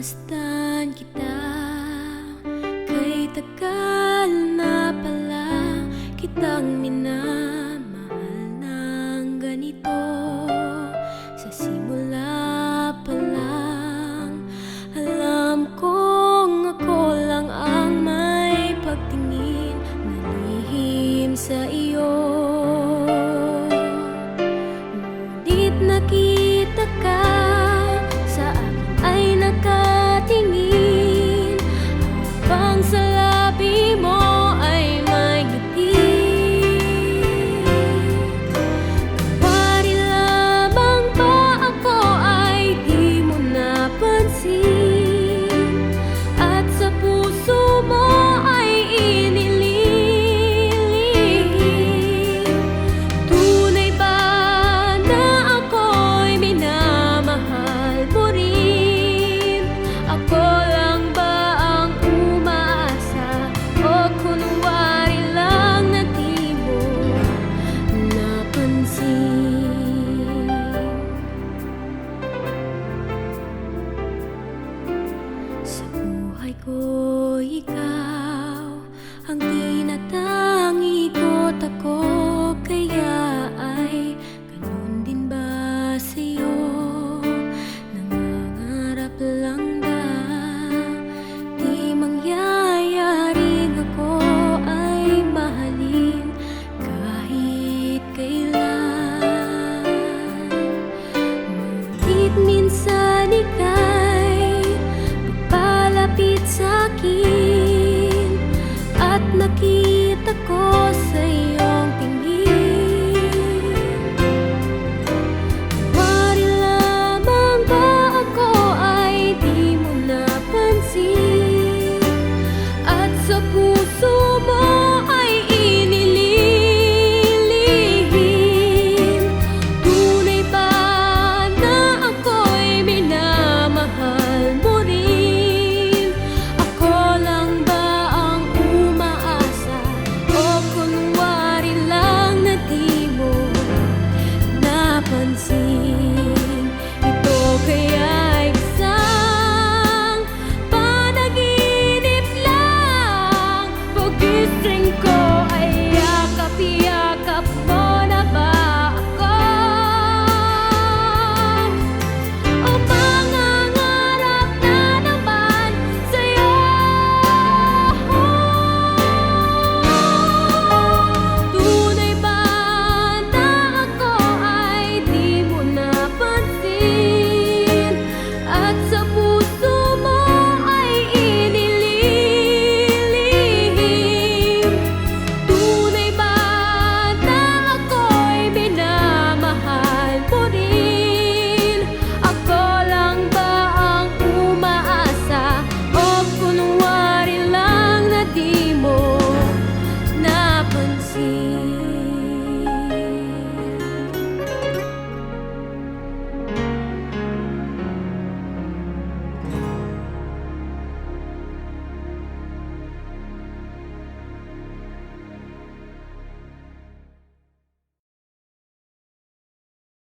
Masdan kita, kay tagal na pala kitang minamahal ng ganito. Sa simula pa lang, alam kong ako lang ang may pagtingin na lihim sa iyo. Ngunit nakita ka sa akin ay nakatingin, habang sa labi mo ay may ngiti. Kapari lamang ba ako ay di mo napansin, at sa puso mo ay inililihim? Tunay ba na ako'y minamahal mo rin? Ako lang ba ang umaasa, o kunwari lang na di mo napansin? Sa buhay ko ikaw ang tinatangi ko't ako, kaya ay ganun din ba sa'yo? Nangangarap lang ba di mangyayaring ako ay mahalin kahit kailan? Ngunit minsan ika'y pagpalapit sa'kin, at nakita ko sa iyong tingin. Kunwari lamang ba ako ay di mo napansin, at sa puso mo ay inililihim? Tunay ba na ako'y minamahal mo rin?